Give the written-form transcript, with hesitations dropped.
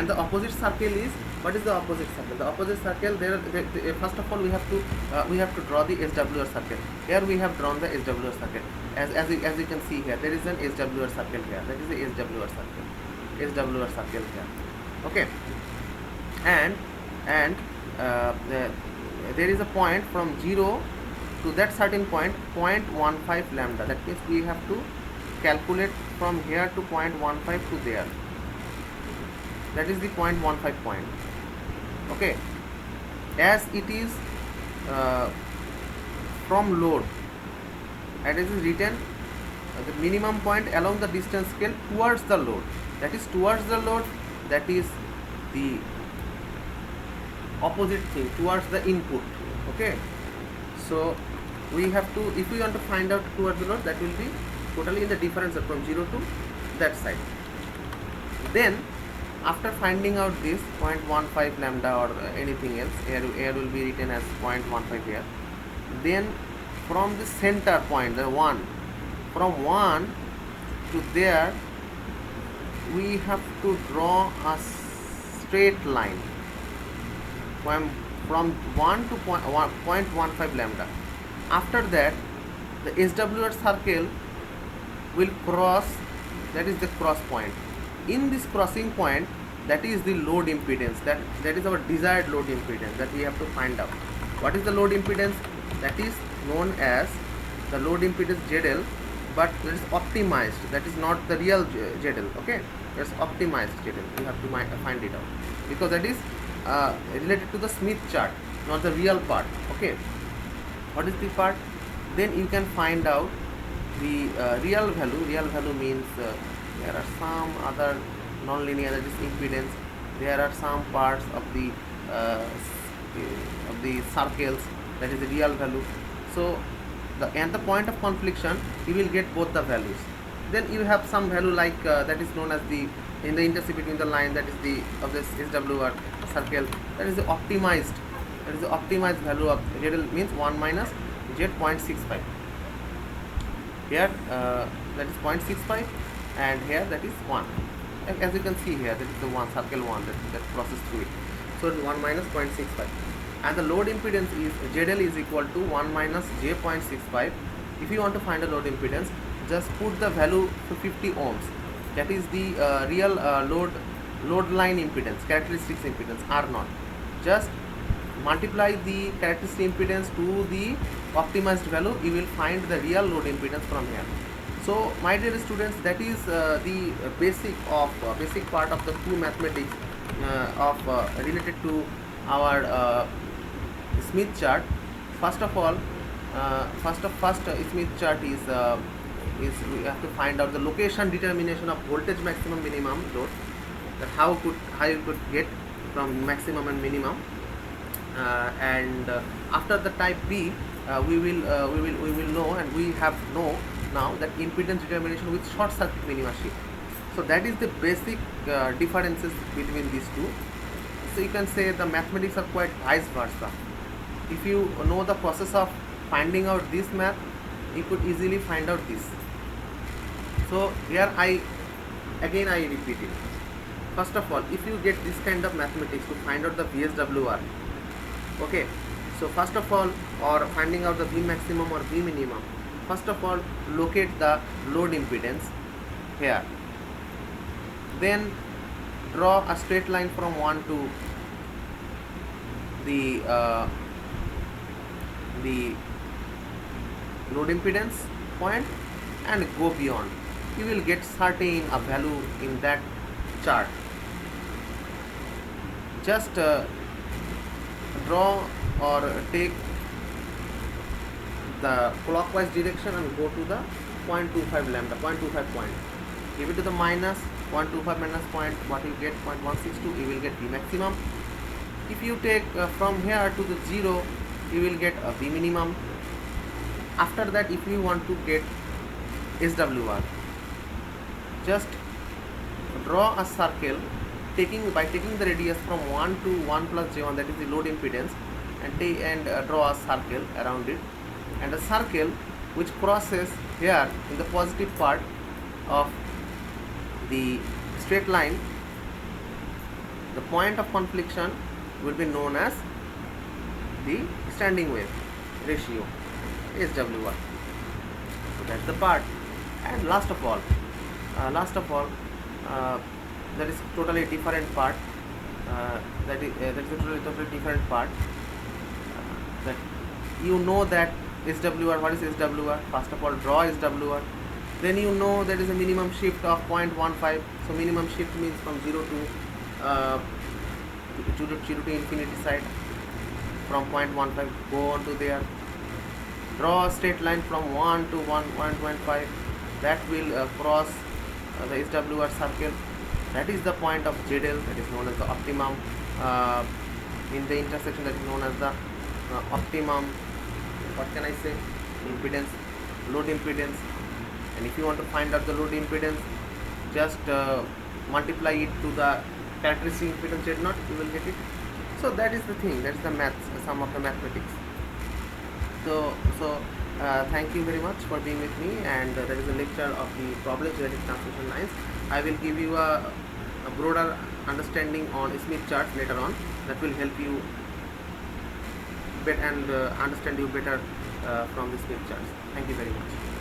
and the opposite circle is, what is the opposite circle? The opposite circle, first of all we have to draw the SWR circle. Here we have drawn the SWR circle. As you can see here, there is an SWR circle here. That is the SWR circle here. Okay, and there is a point from 0 to that certain point, 0.15 lambda. That means we have to calculate from here to 0.15 to there. That is the 0.15 point. Okay, as it is from load, and it is written the minimum point along the distance scale towards the load. That is towards the load, that is the opposite thing, towards the input. Okay, so we have to, if we want to find out towards the load, that will be totally in the difference from 0 to that side. Then after finding out this 0.15 lambda or anything else, here will be written as 0.15 here. Then from the center point, the 1, from 1 to there, we have to draw a straight line from 1 to 0.15 lambda. After that, the SWR circle will cross, that is the cross point. In this crossing point, that is the load impedance, that is our desired load impedance that we have to find out. What is the load impedance? That is known as the load impedance ZL, but that is optimized, that is not the real ZL. Okay, that's optimized ZL. You have to find it out, because that is related to the Smith chart, not the real part. Okay, what is the part? Then you can find out the real value. Real value means there are some other non-linear, that is impedance. There are some parts of the circles, that is the real value. So at the point of confliction, you will get both the values. Then you have some value like that is known as the, in the intercept between the line, that is the of this SWR circle, that is the optimized, value of ZL, means 1 minus Z.65. Here that is 0.65, and here that is 1. As you can see here, that is the one, circle 1 that crosses through it. So it is 1 minus 0.65, and the load impedance is ZL is equal to 1 minus J.65. If you want to find a load impedance, just put the value to 50 ohms. That is the real load line impedance, characteristics impedance, R0. Just multiply the characteristic impedance to the optimized value, you will find the real load impedance from here. So my dear students, that is the basic part of the two mathematics related to our Smith chart. First of all, first Smith chart is we have to find out the location determination of voltage maximum minimum load, that how you could get from maximum and minimum. And after the type B, we will know, and we have know now, that impedance determination with short circuit minima sheet. So that is the basic differences between these two. So you can say the mathematics are quite vice versa. If you know the process of finding out this math, you could easily find out this. So here I repeat it. First of all, if you get this kind of mathematics to find out the VSWR, okay, so first of all, or finding out the V maximum or V minimum, first of all locate the load impedance here. Then draw a straight line from 1 to the load impedance point and go beyond. You will get certain a value in that chart. Just draw or take the clockwise direction and go to the 0.25 lambda, 0.25 point. Give it to the minus 0.25 minus point, what you get 0.162, you will get V maximum. If you take from here to the 0, you will get a V minimum. After that, if you want to get SWR, just draw a circle by taking the radius from 1 to 1 plus J1, that is the load impedance, and draw a circle around it, and a circle which crosses here in the positive part of the straight line the point of confliction will be known as the standing wave ratio, SWR. So that's the part. And last of all, uh, that is totally different part. That is a totally different part. That you know that SWR. What is SWR? First of all, draw SWR. Then you know there is a minimum shift of 0.15. So minimum shift means from 0 to infinity side. From 0.15 go on to there. Draw a straight line from 1 to 1.15. That will cross the SWR circle. That is the point of ZL, that is known as the optimum in the intersection, that is known as the optimum, what can I say, impedance, load impedance. And if you want to find out the load impedance, just multiply it to the characteristic impedance Z0, you will get it. So that is the thing, that's the maths, some of the mathematics. So thank you very much for being with me, and that is a lecture of the problems related to transmission lines. I will give you a broader understanding on Smith chart later on, that will help you better and understand you better from the Smith charts. Thank you very much.